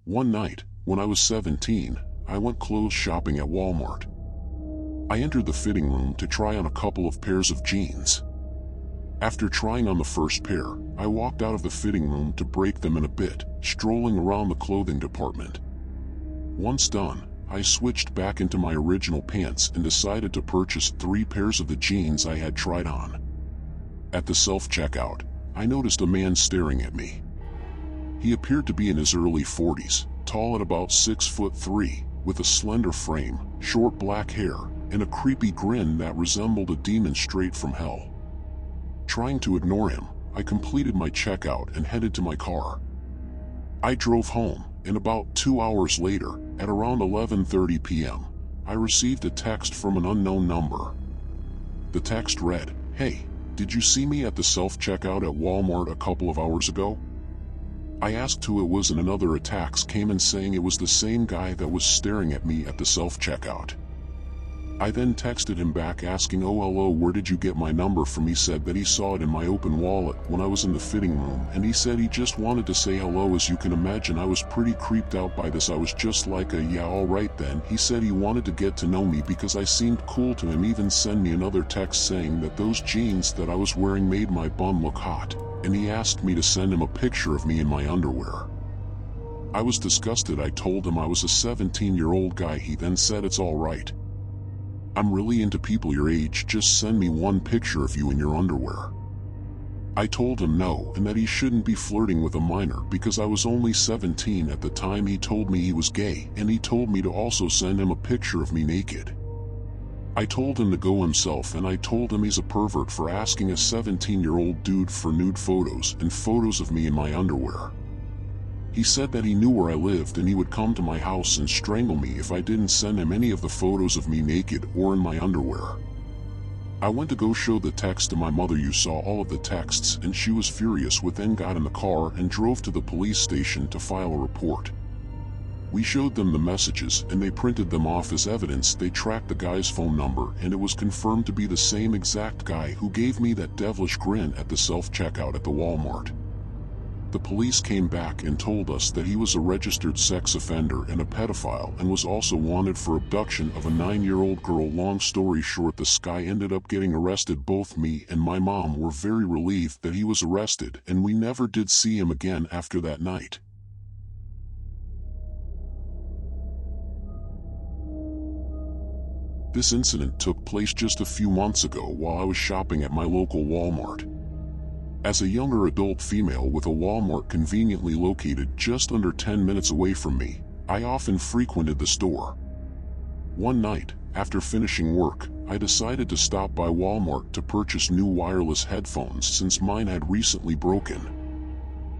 One night, when I was 17, I went clothes shopping at Walmart. I entered the fitting room to try on a couple of pairs of jeans. After trying on the first pair, I walked out of the fitting room to break them in a bit, strolling around the clothing department. Once done, I switched back into my original pants and decided to purchase 3 pairs of the jeans I had tried on. At the self-checkout, I noticed a man staring at me. He appeared to be in his early 40s, tall at about 6'3", with a slender frame, short black hair, and a creepy grin that resembled a demon straight from hell. Trying to ignore him, I completed my checkout and headed to my car. I drove home, and about 2 hours later, at around 11:30 p.m., I received a text from an unknown number. The text read, "Hey, did you see me at the self-checkout at Walmart a couple of hours ago?" I asked who it was and another text came in saying it was the same guy that was staring at me at the self-checkout. I then texted him back asking, "Oh hello, where did you get my number from?" He said that he saw it in my open wallet when I was in the fitting room, and he said he just wanted to say hello. As you can imagine, I was pretty creeped out by this. I was just like, yeah, alright then. He said he wanted to get to know me because I seemed cool to him. Even sent me another text saying that those jeans that I was wearing made my bum look hot, and he asked me to send him a picture of me in my underwear. I was disgusted. I told him I was a 17-year-old guy. He then said, "It's alright. I'm really into people your age, just send me one picture of you in your underwear." I told him no, and that he shouldn't be flirting with a minor because I was only 17 at the time. He told me he was gay, and he told me to also send him a picture of me naked. I told him to go himself, and I told him he's a pervert for asking a 17-year-old dude for nude photos and photos of me in my underwear. He said that he knew where I lived and he would come to my house and strangle me if I didn't send him any of the photos of me naked or in my underwear. I went to go show the text to my mother. You saw all of the texts and she was furious. We then got in the car and drove to the police station to file a report. We showed them the messages and they printed them off as evidence. They tracked the guy's phone number and it was confirmed to be the same exact guy who gave me that devilish grin at the self-checkout at the Walmart. The police came back and told us that he was a registered sex offender and a pedophile and was also wanted for abduction of a 9-year-old girl. Long story short, this guy ended up getting arrested. Both me and my mom were very relieved that he was arrested, and we never did see him again after that night. This incident took place just a few months ago while I was shopping at my local Walmart. As a younger adult female with a Walmart conveniently located just under 10 minutes away from me, I often frequented the store. One night, after finishing work, I decided to stop by Walmart to purchase new wireless headphones since mine had recently broken.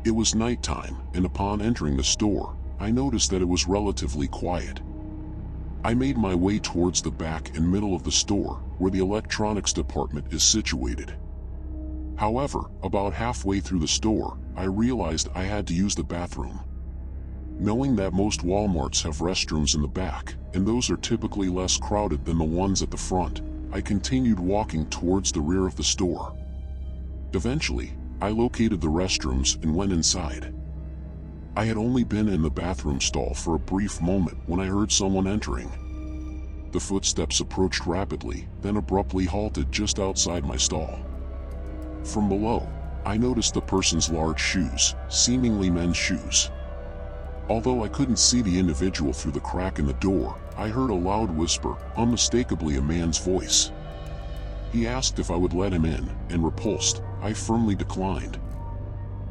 It was nighttime, and upon entering the store, I noticed that it was relatively quiet. I made my way towards the back and middle of the store, where the electronics department is situated. However, about halfway through the store, I realized I had to use the bathroom. Knowing that most Walmarts have restrooms in the back, and those are typically less crowded than the ones at the front, I continued walking towards the rear of the store. Eventually, I located the restrooms and went inside. I had only been in the bathroom stall for a brief moment when I heard someone entering. The footsteps approached rapidly, then abruptly halted just outside my stall. From below, I noticed the person's large shoes, seemingly men's shoes. Although I couldn't see the individual through the crack in the door, I heard a loud whisper, unmistakably a man's voice. He asked if I would let him in, and repulsed, I firmly declined.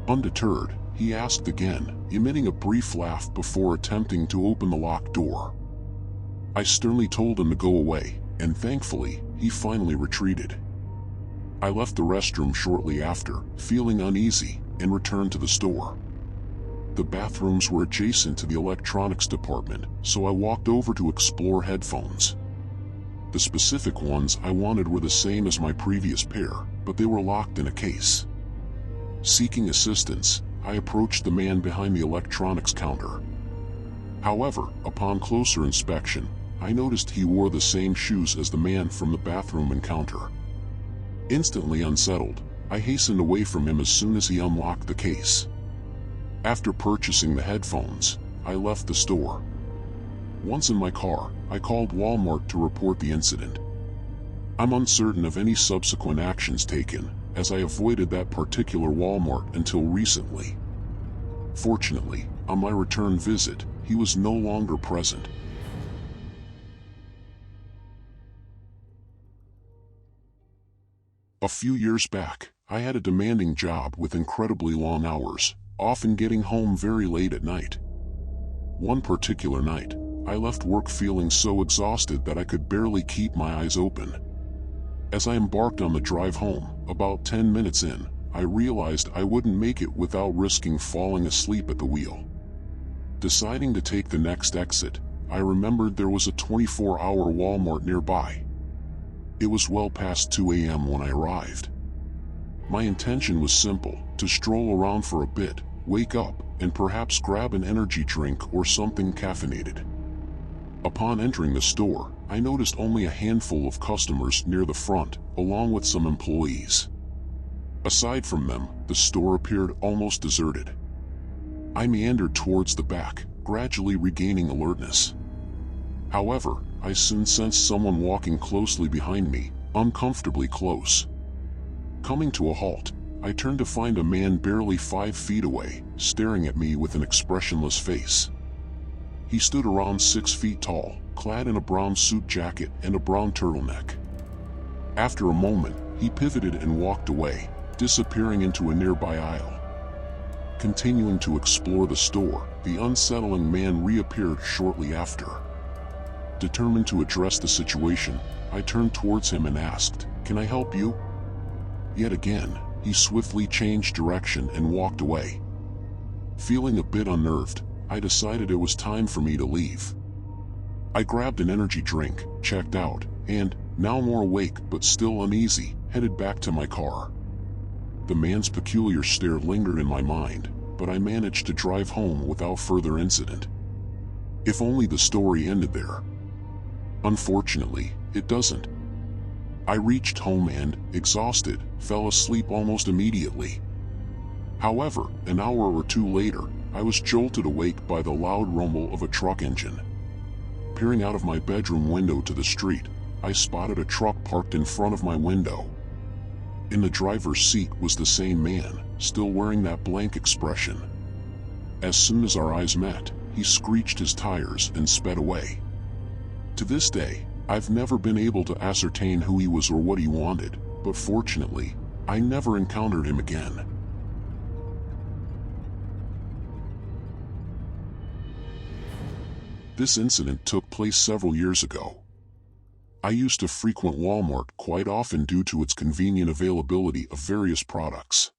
Undeterred, he asked again, emitting a brief laugh before attempting to open the locked door. I sternly told him to go away, and thankfully, he finally retreated. I left the restroom shortly after, feeling uneasy, and returned to the store. The bathrooms were adjacent to the electronics department, so I walked over to explore headphones. The specific ones I wanted were the same as my previous pair, but they were locked in a case. Seeking assistance, I approached the man behind the electronics counter. However, upon closer inspection, I noticed he wore the same shoes as the man from the bathroom encounter. Instantly unsettled, I hastened away from him as soon as he unlocked the case. After purchasing the headphones, I left the store. Once in my car, I called Walmart to report the incident. I'm uncertain of any subsequent actions taken, as I avoided that particular Walmart until recently. Fortunately, on my return visit, he was no longer present. A few years back, I had a demanding job with incredibly long hours, often getting home very late at night. One particular night, I left work feeling so exhausted that I could barely keep my eyes open. As I embarked on the drive home, about 10 minutes in, I realized I wouldn't make it without risking falling asleep at the wheel. Deciding to take the next exit, I remembered there was a 24-hour Walmart nearby. It was well past 2 a.m. when I arrived. My intention was simple, to stroll around for a bit, wake up, and perhaps grab an energy drink or something caffeinated. Upon entering the store, I noticed only a handful of customers near the front, along with some employees. Aside from them, the store appeared almost deserted. I meandered towards the back, gradually regaining alertness. However, I soon sensed someone walking closely behind me, uncomfortably close. Coming to a halt, I turned to find a man barely 5 feet away, staring at me with an expressionless face. He stood around 6 feet tall, clad in a brown suit jacket and a brown turtleneck. After a moment, he pivoted and walked away, disappearing into a nearby aisle. Continuing to explore the store, the unsettling man reappeared shortly after. Determined to address the situation, I turned towards him and asked, "Can I help you?" Yet again, he swiftly changed direction and walked away. Feeling a bit unnerved, I decided it was time for me to leave. I grabbed an energy drink, checked out, and, now more awake but still uneasy, headed back to my car. The man's peculiar stare lingered in my mind, but I managed to drive home without further incident. If only the story ended there. Unfortunately, it doesn't. I reached home and, exhausted, fell asleep almost immediately. However, an hour or two later, I was jolted awake by the loud rumble of a truck engine. Peering out of my bedroom window to the street, I spotted a truck parked in front of my window. In the driver's seat was the same man, still wearing that blank expression. As soon as our eyes met, he screeched his tires and sped away. To this day, I've never been able to ascertain who he was or what he wanted, but fortunately, I never encountered him again. This incident took place several years ago. I used to frequent Walmart quite often due to its convenient availability of various products.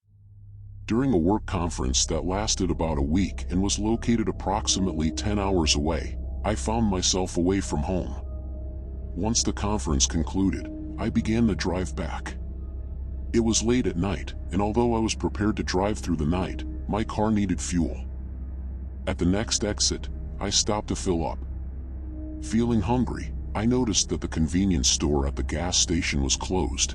During a work conference that lasted about a week and was located approximately 10 hours away, I found myself away from home. Once the conference concluded, I began the drive back. It was late at night, and although I was prepared to drive through the night, my car needed fuel. At the next exit, I stopped to fill up. Feeling hungry, I noticed that the convenience store at the gas station was closed.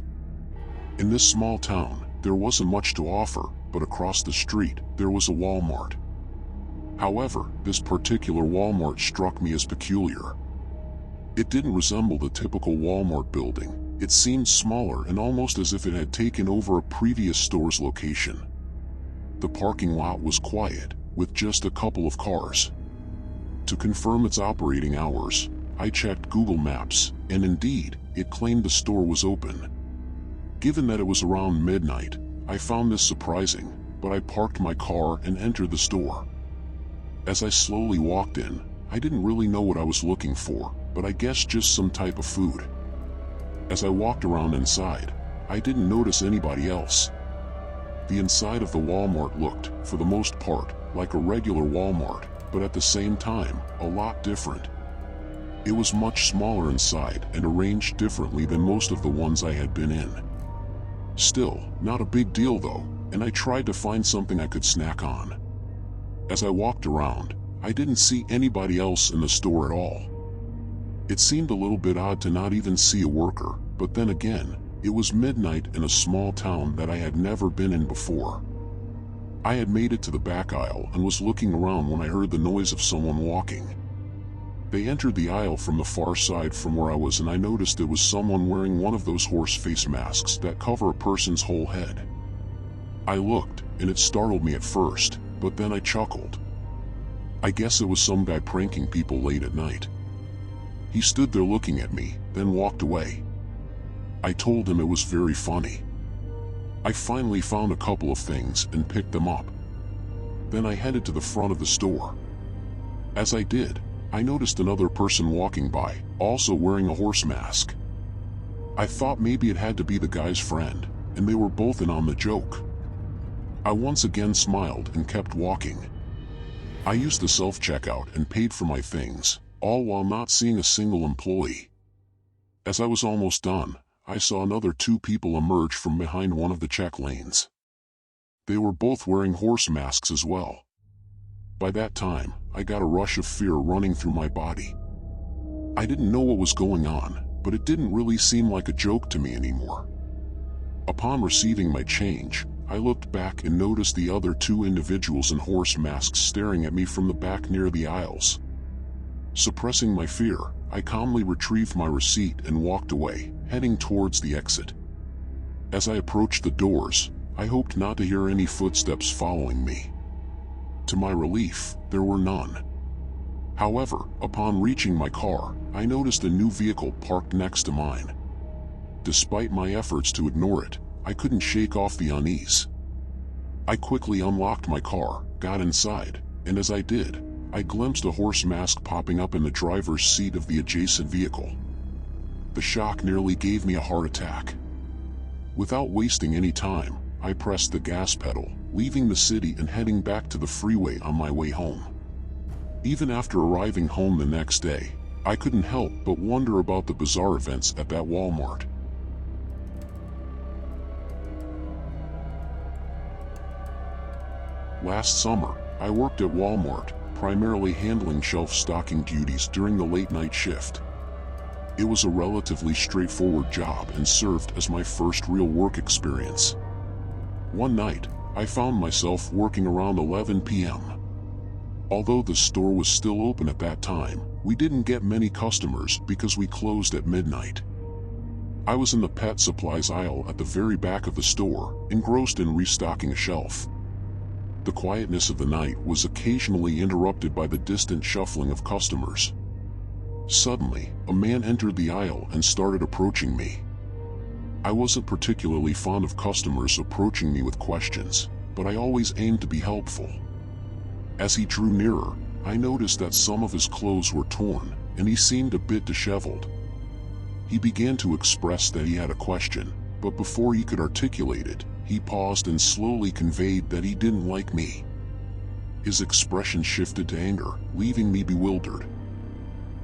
In this small town, there wasn't much to offer, but across the street, there was a Walmart. However, this particular Walmart struck me as peculiar. It didn't resemble the typical Walmart building. It seemed smaller and almost as if it had taken over a previous store's location. The parking lot was quiet, with just a couple of cars. To confirm its operating hours, I checked Google Maps, and indeed, it claimed the store was open. Given that it was around midnight, I found this surprising, but I parked my car and entered the store. As I slowly walked in, I didn't really know what I was looking for, but I guessed just some type of food. As I walked around inside, I didn't notice anybody else. The inside of the Walmart looked, for the most part, like a regular Walmart, but at the same time, a lot different. It was much smaller inside and arranged differently than most of the ones I had been in. Still, not a big deal though, and I tried to find something I could snack on. As I walked around, I didn't see anybody else in the store at all. It seemed a little bit odd to not even see a worker, but then again, it was midnight in a small town that I had never been in before. I had made it to the back aisle and was looking around when I heard the noise of someone walking. They entered the aisle from the far side from where I was, and I noticed it was someone wearing one of those horse face masks that cover a person's whole head. I looked, and it startled me at first, but then I chuckled. I guess it was some guy pranking people late at night. He stood there looking at me, then walked away. I told him it was very funny. I finally found a couple of things and picked them up. Then I headed to the front of the store. As I did, I noticed another person walking by, also wearing a horse mask. I thought maybe it had to be the guy's friend, and they were both in on the joke. I once again smiled and kept walking. I used the self-checkout and paid for my things, all while not seeing a single employee. As I was almost done, I saw another two people emerge from behind one of the check lanes. They were both wearing horse masks as well. By that time, I got a rush of fear running through my body. I didn't know what was going on, but it didn't really seem like a joke to me anymore. Upon receiving my change, I looked back and noticed the other two individuals in horse masks staring at me from the back near the aisles. Suppressing my fear, I calmly retrieved my receipt and walked away, heading towards the exit. As I approached the doors, I hoped not to hear any footsteps following me. To my relief, there were none. However, upon reaching my car, I noticed a new vehicle parked next to mine. Despite my efforts to ignore it, I couldn't shake off the unease. I quickly unlocked my car, got inside, and as I did, I glimpsed a horse mask popping up in the driver's seat of the adjacent vehicle. The shock nearly gave me a heart attack. Without wasting any time, I pressed the gas pedal, leaving the city and heading back to the freeway on my way home. Even after arriving home the next day, I couldn't help but wonder about the bizarre events at that Walmart. Last summer, I worked at Walmart, primarily handling shelf-stocking duties during the late-night shift. It was a relatively straightforward job and served as my first real work experience. One night, I found myself working around 11 p.m. Although the store was still open at that time, we didn't get many customers because we closed at midnight. I was in the pet supplies aisle at the very back of the store, engrossed in restocking a shelf. The quietness of the night was occasionally interrupted by the distant shuffling of customers. Suddenly, a man entered the aisle and started approaching me. I wasn't particularly fond of customers approaching me with questions, but I always aimed to be helpful. As he drew nearer, I noticed that some of his clothes were torn, and he seemed a bit disheveled. He began to express that he had a question, but before he could articulate it, he paused and slowly conveyed that he didn't like me. His expression shifted to anger, leaving me bewildered.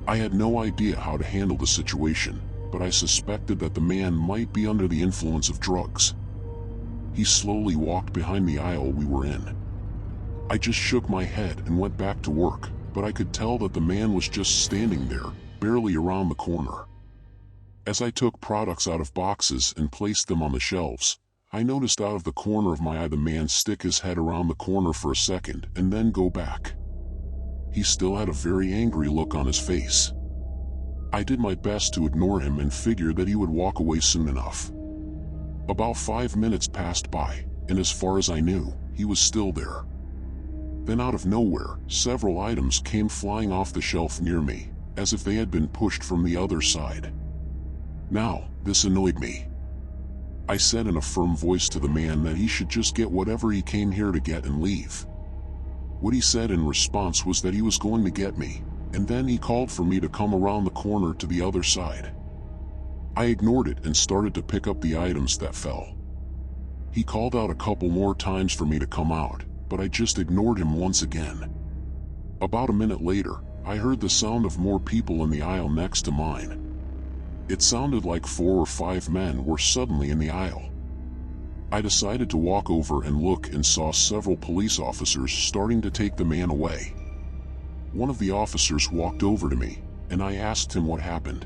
I had no idea how to handle the situation, but I suspected that the man might be under the influence of drugs. He slowly walked behind the aisle we were in. I just shook my head and went back to work, but I could tell that the man was just standing there, barely around the corner. As I took products out of boxes and placed them on the shelves, I noticed out of the corner of my eye the man stick his head around the corner for a second and then go back. He still had a very angry look on his face. I did my best to ignore him and figured that he would walk away soon enough. About 5 minutes passed by, and as far as I knew, he was still there. Then out of nowhere, several items came flying off the shelf near me, as if they had been pushed from the other side. Now, this annoyed me. I said in a firm voice to the man that he should just get whatever he came here to get and leave. What he said in response was that he was going to get me, and then he called for me to come around the corner to the other side. I ignored it and started to pick up the items that fell. He called out a couple more times for me to come out, but I just ignored him once again. About a minute later, I heard the sound of more people in the aisle next to mine. It sounded like 4 or 5 men were suddenly in the aisle. I decided to walk over and look and saw several police officers starting to take the man away. One of the officers walked over to me, and I asked him what happened.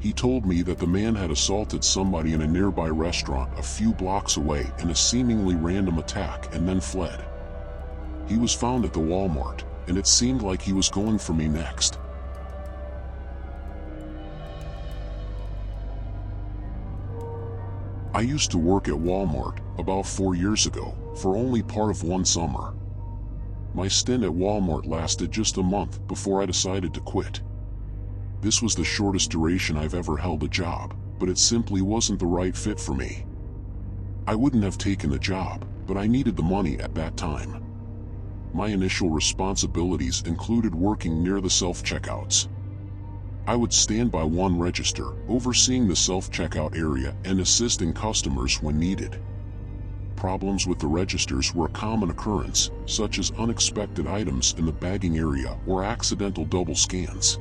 He told me that the man had assaulted somebody in a nearby restaurant a few blocks away in a seemingly random attack and then fled. He was found at the Walmart, and it seemed like he was going for me next. I used to work at Walmart about 4 years ago for only part of one summer. My stint at Walmart lasted just a month before I decided to quit. This was the shortest duration I've ever held a job, but it simply wasn't the right fit for me. I wouldn't have taken the job, but I needed the money at that time. My initial responsibilities included working near the self-checkouts. I would stand by one register, overseeing the self-checkout area and assisting customers when needed. Problems with the registers were a common occurrence, such as unexpected items in the bagging area or accidental double scans.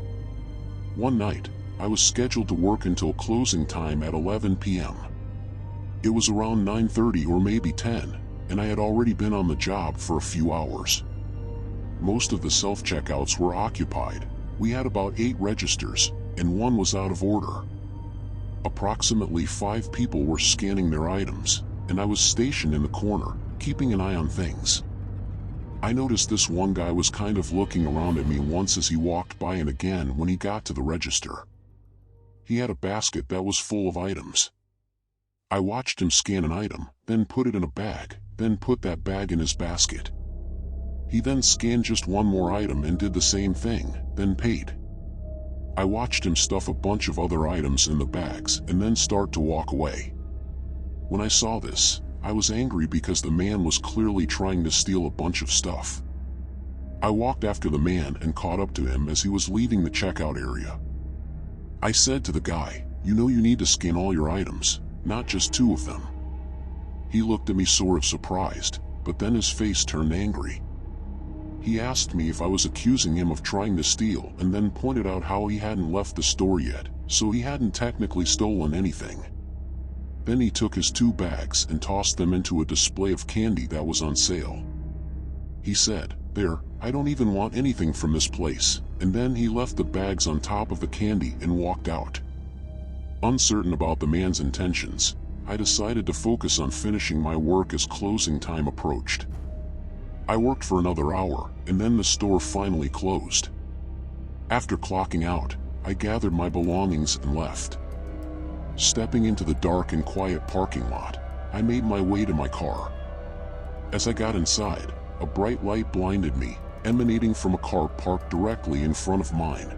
One night, I was scheduled to work until closing time at 11 p.m. It was around 9:30 or maybe 10, and I had already been on the job for a few hours. Most of the self-checkouts were occupied. We had about 8 registers, and one was out of order. Approximately 5 people were scanning their items, and I was stationed in the corner, keeping an eye on things. I noticed this one guy was kind of looking around at me once as he walked by and again when he got to the register. He had a basket that was full of items. I watched him scan an item, then put it in a bag, then put that bag in his basket. He then scanned just one more item and did the same thing, then paid. I watched him stuff a bunch of other items in the bags and then start to walk away. When I saw this, I was angry because the man was clearly trying to steal a bunch of stuff. I walked after the man and caught up to him as he was leaving the checkout area. I said to the guy, "You know you need to scan all your items, not just 2 of them." He looked at me sort of surprised, but then his face turned angry. He asked me if I was accusing him of trying to steal and then pointed out how he hadn't left the store yet, so he hadn't technically stolen anything. Then he took his 2 bags and tossed them into a display of candy that was on sale. He said, "There, I don't even want anything from this place," and then he left the bags on top of the candy and walked out. Uncertain about the man's intentions, I decided to focus on finishing my work as closing time approached. I worked for another hour, and then the store finally closed. After clocking out, I gathered my belongings and left. Stepping into the dark and quiet parking lot, I made my way to my car. As I got inside, a bright light blinded me, emanating from a car parked directly in front of mine.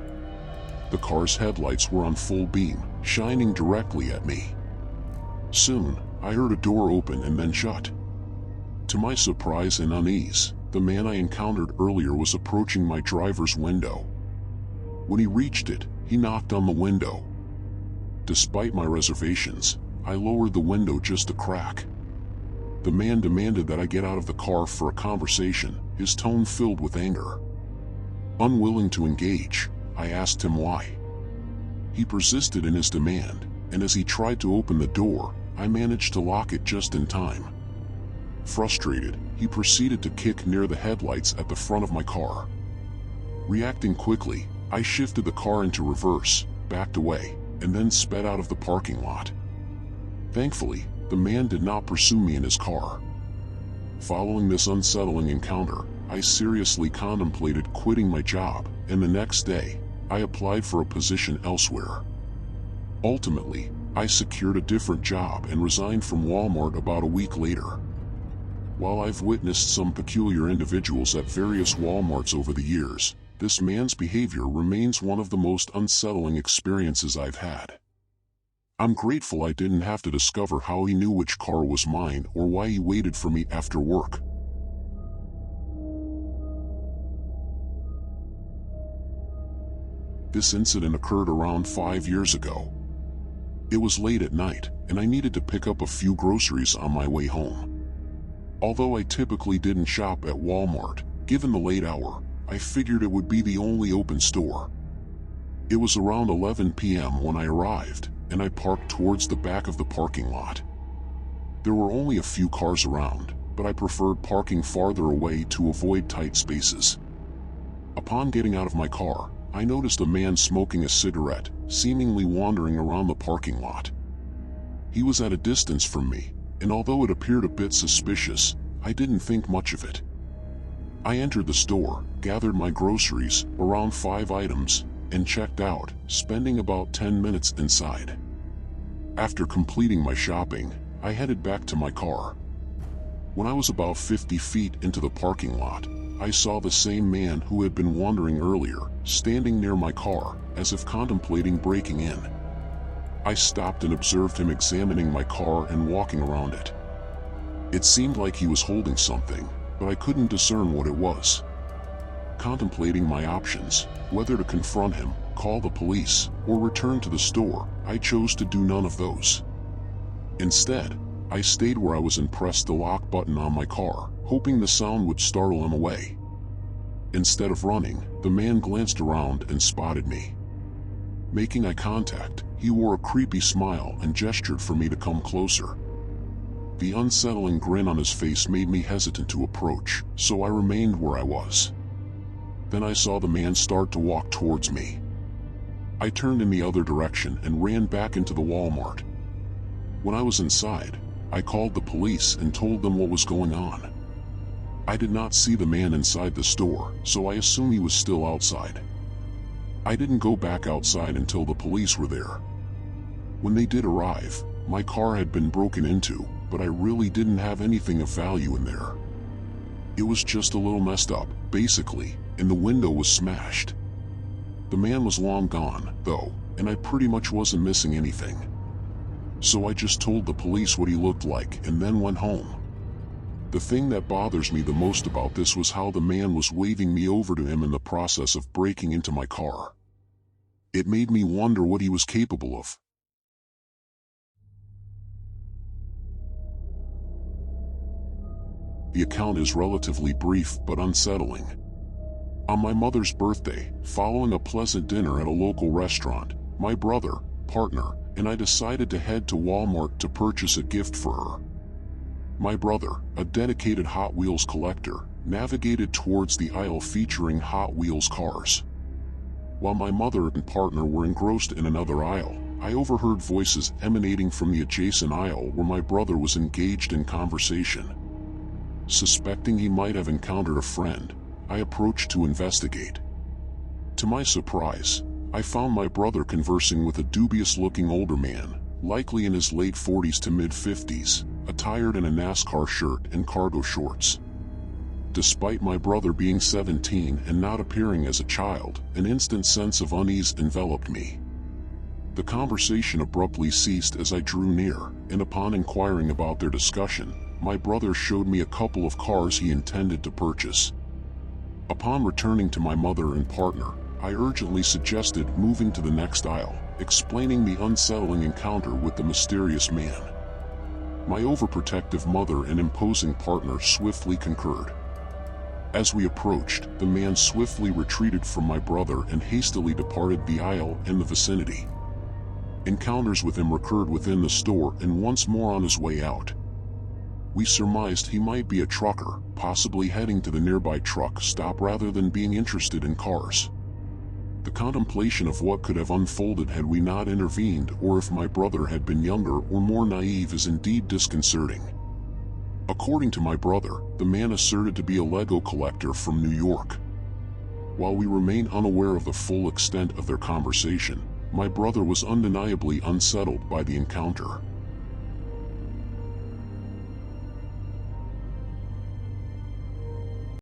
The car's headlights were on full beam, shining directly at me. Soon, I heard a door open and then shut. To my surprise and unease, the man I encountered earlier was approaching my driver's window. When he reached it, he knocked on the window. Despite my reservations, I lowered the window just a crack. The man demanded that I get out of the car for a conversation, his tone filled with anger. Unwilling to engage, I asked him why. He persisted in his demand, and as he tried to open the door, I managed to lock it just in time. Frustrated, he proceeded to kick near the headlights at the front of my car. Reacting quickly, I shifted the car into reverse, backed away, and then sped out of the parking lot. Thankfully, the man did not pursue me in his car. Following this unsettling encounter, I seriously contemplated quitting my job, and the next day, I applied for a position elsewhere. Ultimately, I secured a different job and resigned from Walmart about a week later. While I've witnessed some peculiar individuals at various Walmarts over the years, this man's behavior remains one of the most unsettling experiences I've had. I'm grateful I didn't have to discover how he knew which car was mine or why he waited for me after work. This incident occurred around 5 years ago. It was late at night, and I needed to pick up a few groceries on my way home. Although I typically didn't shop at Walmart, given the late hour, I figured it would be the only open store. It was around 11 p.m. when I arrived, and I parked towards the back of the parking lot. There were only a few cars around, but I preferred parking farther away to avoid tight spaces. Upon getting out of my car, I noticed a man smoking a cigarette, seemingly wandering around the parking lot. He was at a distance from me, and although it appeared a bit suspicious, I didn't think much of it. I entered the store, gathered my groceries, around 5 items, and checked out, spending about 10 minutes inside. After completing my shopping, I headed back to my car. When I was about 50 feet into the parking lot, I saw the same man who had been wandering earlier, standing near my car, as if contemplating breaking in. I stopped and observed him examining my car and walking around it. It seemed like he was holding something, but I couldn't discern what it was. Contemplating my options, whether to confront him, call the police, or return to the store, I chose to do none of those. Instead, I stayed where I was and pressed the lock button on my car, hoping the sound would startle him away. Instead of running, the man glanced around and spotted me. Making eye contact, he wore a creepy smile and gestured for me to come closer. The unsettling grin on his face made me hesitant to approach, so I remained where I was. Then I saw the man start to walk towards me. I turned in the other direction and ran back into the Walmart. When I was inside, I called the police and told them what was going on. I did not see the man inside the store, so I assumed he was still outside. I didn't go back outside until the police were there. When they did arrive, my car had been broken into, but I really didn't have anything of value in there. It was just a little messed up, basically, and the window was smashed. The man was long gone, though, and I pretty much wasn't missing anything. So I just told the police what he looked like and then went home. The thing that bothers me the most about this was how the man was waving me over to him in the process of breaking into my car. It made me wonder what he was capable of. The account is relatively brief but unsettling. On my mother's birthday, following a pleasant dinner at a local restaurant, my brother, partner, and I decided to head to Walmart to purchase a gift for her. My brother, a dedicated Hot Wheels collector, navigated towards the aisle featuring Hot Wheels cars. While my mother and partner were engrossed in another aisle, I overheard voices emanating from the adjacent aisle where my brother was engaged in conversation. Suspecting he might have encountered a friend, I approached to investigate. To my surprise, I found my brother conversing with a dubious-looking older man, likely in his late 40s to mid-50s, attired in a NASCAR shirt and cargo shorts. Despite my brother being 17 and not appearing as a child, an instant sense of unease enveloped me. The conversation abruptly ceased as I drew near, and upon inquiring about their discussion, my brother showed me a couple of cars he intended to purchase. Upon returning to my mother and partner, I urgently suggested moving to the next aisle, explaining the unsettling encounter with the mysterious man. My overprotective mother and imposing partner swiftly concurred. As we approached, the man swiftly retreated from my brother and hastily departed the aisle and the vicinity. Encounters with him recurred within the store and once more on his way out. We surmised he might be a trucker, possibly heading to the nearby truck stop rather than being interested in cars. The contemplation of what could have unfolded had we not intervened, or if my brother had been younger or more naive, is indeed disconcerting. According to my brother, the man asserted to be a Lego collector from New York. While we remain unaware of the full extent of their conversation, my brother was undeniably unsettled by the encounter.